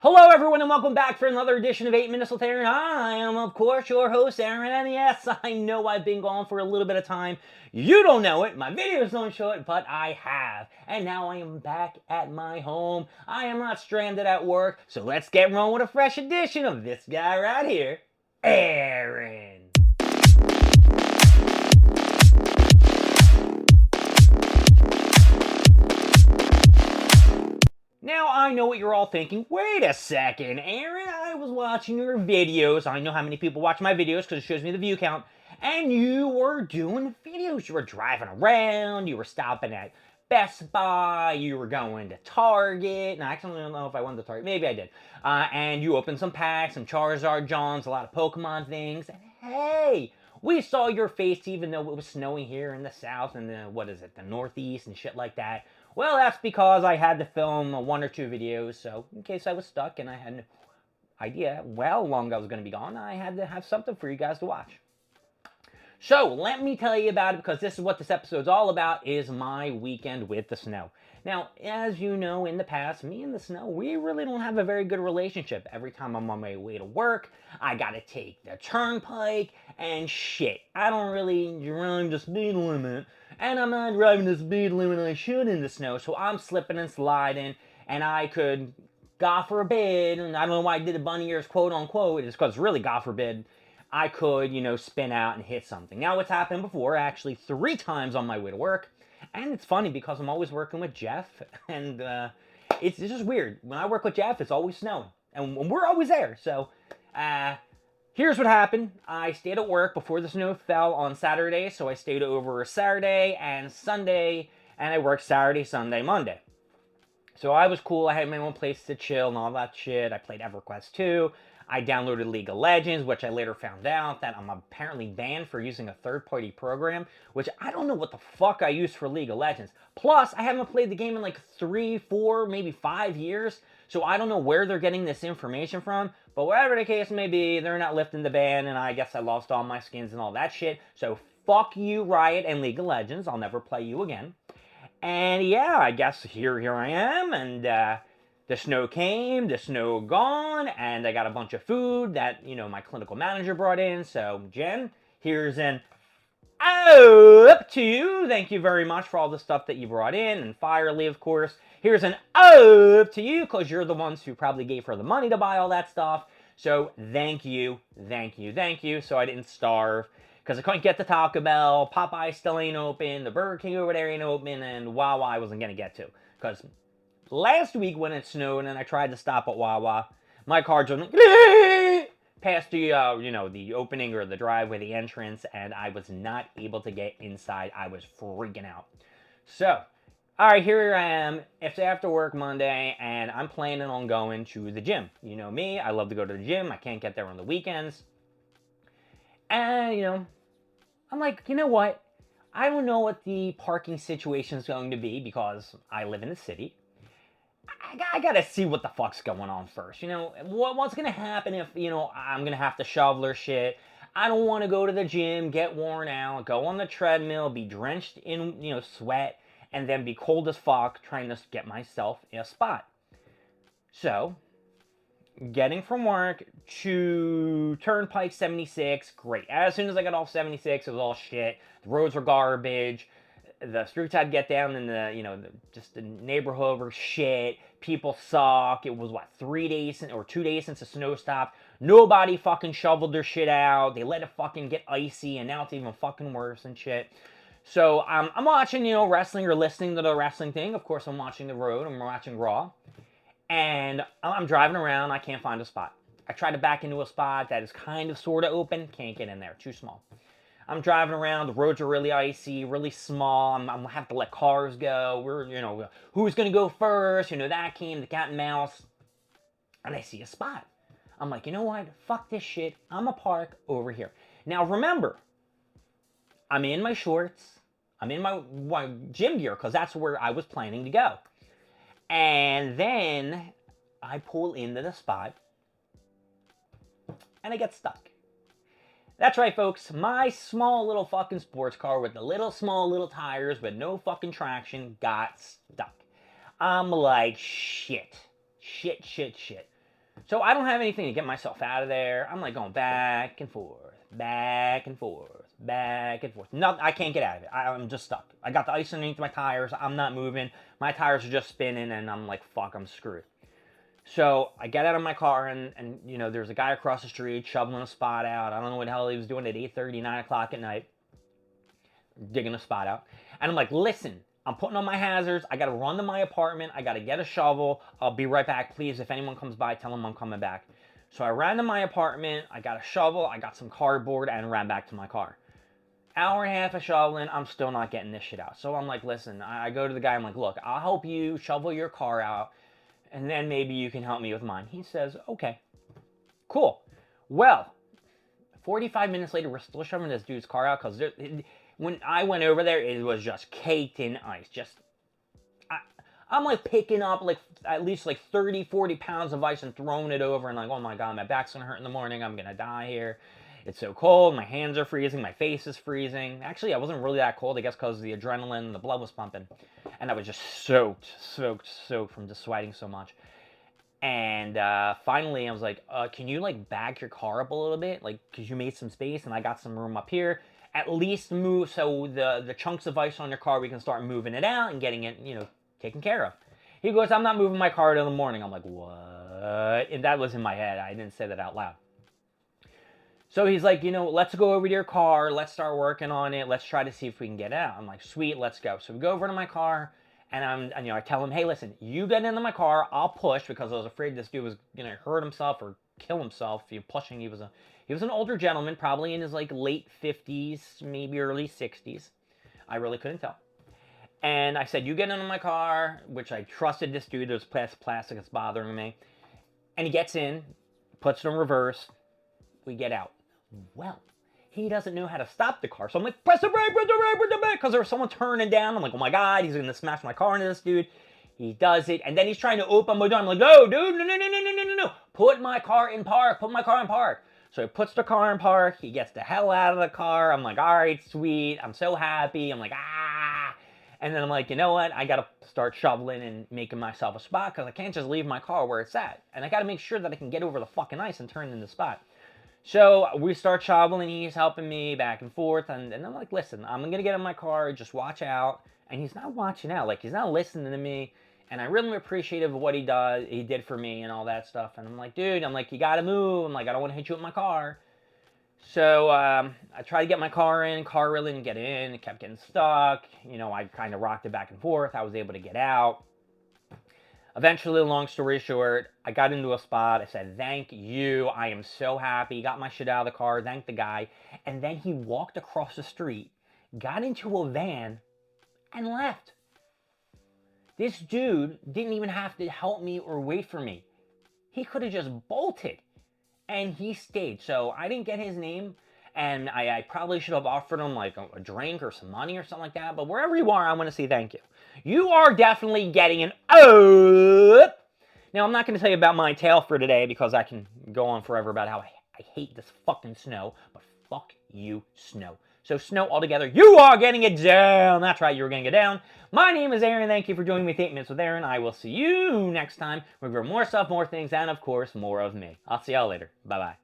Hello, everyone, and welcome back for another edition of 8 Minutes with Aaron. I am, of course, your host, Aaron, and yes, I know I've been gone for a little bit of time. You don't know it, my videos don't show it, but I have. And now I am back at my home. I am not stranded at work, so let's get rolling with a fresh edition of this guy right here, Aaron. Now, I know what you're all thinking. Wait a second, Aaron, I was watching your videos. I know how many people watch my videos because it shows me the view count. And you were doing videos. You were driving around. You were stopping at Best Buy. You were going to Target. And I actually don't know if I went to Target. Maybe I did. And you opened some packs, some Charizard Johns, a lot of Pokemon things. And hey, we saw your face even though it was snowing here in the South and the Northeast and shit like that. Well, that's because I had to film one or two videos, so in case I was stuck and I had no idea how long I was going to be gone, I had to have something for you guys to watch. So, let me tell you about it because this is what this episode's all about, is my weekend with the snow. Now, as you know, in the past, me and the snow, we really don't have a very good relationship. Every time I'm on my way to work, I gotta take the turnpike, and shit, I don't really drive the speed limit, and I'm not driving the speed limit I should in the snow, so I'm slipping and sliding, and I could, God forbid, and I don't know why I did the bunny ears quote unquote, it's because really, God forbid, I could, spin out and hit something. Now, it's happened before, actually 3 times on my way to work. And it's funny because I'm always working with Jeff, and it's just weird. When I work with Jeff, it's always snowing, and we're always there. So, here's what happened. I stayed at work before the snow fell on Saturday, so I stayed over Saturday and Sunday, and I worked Saturday, Sunday, Monday. So I was cool. I had my own place to chill and all that shit. I played EverQuest 2. I downloaded League of Legends, which I later found out that I'm apparently banned for using a third-party program, which I don't know what the fuck I use for League of Legends. Plus, I haven't played the game in like 3, 4, maybe 5 years, so I don't know where they're getting this information from, but whatever the case may be, they're not lifting the ban, and I guess I lost all my skins and all that shit, so fuck you, Riot and League of Legends. I'll never play you again. And yeah, I guess here I am, and the snow came, the snow gone, and I got a bunch of food that, my clinical manager brought in. So, Jen, here's an up to you. Thank you very much for all the stuff that you brought in, and Firely, of course. Here's an up to you, because you're the ones who probably gave her the money to buy all that stuff. So, thank you, thank you, thank you, so I didn't starve. Because I couldn't get to Taco Bell, Popeye still ain't open, the Burger King over there ain't open, and Wawa I wasn't going to get to. Because last week when it snowed and I tried to stop at Wawa, my car just past the, the opening or the driveway, the entrance, and I was not able to get inside. I was freaking out. So, alright, here I am. It's after work Monday, and I'm planning on going to the gym. You know me, I love to go to the gym. I can't get there on the weekends. And, I'm like, you know what? I don't know what the parking situation is going to be because I live in the city. I gotta see what the fuck's going on first. What's gonna happen if, I'm gonna have to shovel or shit. I don't want to go to the gym, get worn out, go on the treadmill, be drenched in, sweat, and then be cold as fuck trying to get myself in a spot. So, getting from work to Turnpike 76, great. As soon as I got off 76, it was all shit. The roads were garbage. The streets I'd get down in just the neighborhood were shit. People suck. It was, 3 days or 2 days since the snow stopped. Nobody fucking shoveled their shit out. They let it fucking get icy, and now it's even fucking worse and shit. So, I'm watching, wrestling or listening to the wrestling thing. Of course, I'm watching The Road. I'm watching Raw. And I'm driving around, I can't find a spot. I try to back into a spot that is kind of sort of open, can't get in there, too small. I'm driving around, the roads are really icy, really small, I'm gonna have to let cars go, who's gonna go first, that game, the cat and mouse. And I see a spot. I'm like, you know what, fuck this shit, I'm gonna park over here. Now remember, I'm in my shorts, I'm in my gym gear, because that's where I was planning to go. And then I pull into the spot and I get stuck. That's right, folks. My small little fucking sports car with the small little tires with no fucking traction got stuck. I'm like, shit. Shit. So I don't have anything to get myself out of there. I'm like going back and forth, back and forth, back and forth. No, I can't get out of it. I'm just stuck. I got the ice underneath my tires. I'm not moving. My tires are just spinning, and I'm like, fuck, I'm screwed. So I get out of my car, and you know, there's a guy across the street shoveling a spot out. I don't know what the hell he was doing at 8:30, 9 o'clock at night, digging a spot out. And I'm like, listen, I'm putting on my hazards. I got to run to my apartment. I got to get a shovel. I'll be right back. Please, if anyone comes by, tell them I'm coming back. So I ran to my apartment. I got a shovel. I got some cardboard and ran back to my car. Hour and a half of shoveling. I'm still not getting this shit out. So I'm like, listen, I go to the guy. I'm like, look, I'll help you shovel your car out, and then maybe you can help me with mine. He says, okay, cool. Well, 45 minutes later, we're still shoving this dude's car out because when I went over there, it was just caked in ice. I'm like picking up like at least like 30, 40 pounds of ice and throwing it over and like, oh my God, my back's gonna hurt in the morning. I'm gonna die here. It's so cold. My hands are freezing. My face is freezing. Actually, I wasn't really that cold, I guess, because the adrenaline and the blood was pumping. And I was just soaked from just sweating so much. And finally, I was like, can you like back your car up a little bit? Like, because you made some space and I got some room up here. At least move so the chunks of ice on your car, we can start moving it out and getting it, you know, taken care of. He goes, I'm not moving my car till the morning. I'm like, what? And that was in my head. I didn't say that out loud. So he's like, you know, let's go over to your car. Let's start working on it. Let's try to see if we can get out. I'm like, sweet, let's go. So we go over to my car, and you know, I tell him, hey, listen, you get into my car. I'll push because I was afraid this dude was gonna hurt himself or kill himself. If pushing, he was an older gentleman, probably in his like late 50s, maybe early 60s. I really couldn't tell. And I said, you get into my car, which I trusted this dude. There's plastic that's bothering me. And he gets in, puts it in reverse. We get out. Well, he doesn't know how to stop the car. So I'm like, press the brake, because there was someone turning down. I'm like, oh my God, he's going to smash my car into this dude. He does it. And then he's trying to open my door. I'm like, no, dude, no. Put my car in park. So he puts the car in park. He gets the hell out of the car. I'm like, all right, sweet. I'm so happy. I'm like, ah. And then I'm like, you know what? I got to start shoveling and making myself a spot because I can't just leave my car where it's at. And I got to make sure that I can get over the fucking ice and turn in the spot. So we start shoveling. He's helping me back and forth. And I'm like, listen, I'm going to get in my car. Just watch out. And he's not watching out. Like, he's not listening to me. And I'm really appreciative of what he did for me and all that stuff. And I'm like, dude, you got to move. I'm like, I don't want to hit you with my car. So I tried to get my car in. Car really didn't get in. It kept getting stuck. You know, I kind of rocked it back and forth. I was able to get out. Eventually, long story short, I got into a spot. I said, thank you. I am so happy. Got my shit out of the car. Thanked the guy. And then he walked across the street, got into a van, and left. This dude didn't even have to help me or wait for me. He could have just bolted. And he stayed. So I didn't get his name. And I probably should have offered him like a drink or some money or something like that. But wherever you are, I want to say thank you. You are definitely getting an up. Now, I'm not going to tell you about my tale for today because I can go on forever about how I hate this fucking snow. But fuck you, snow. So snow altogether, you are getting it down. That's right, you're getting it down. My name is Aaron. Thank you for joining me with 8 Minutes with Aaron. I will see you next time. We'll grow more stuff, more things, and of course, more of me. I'll see y'all later. Bye-bye.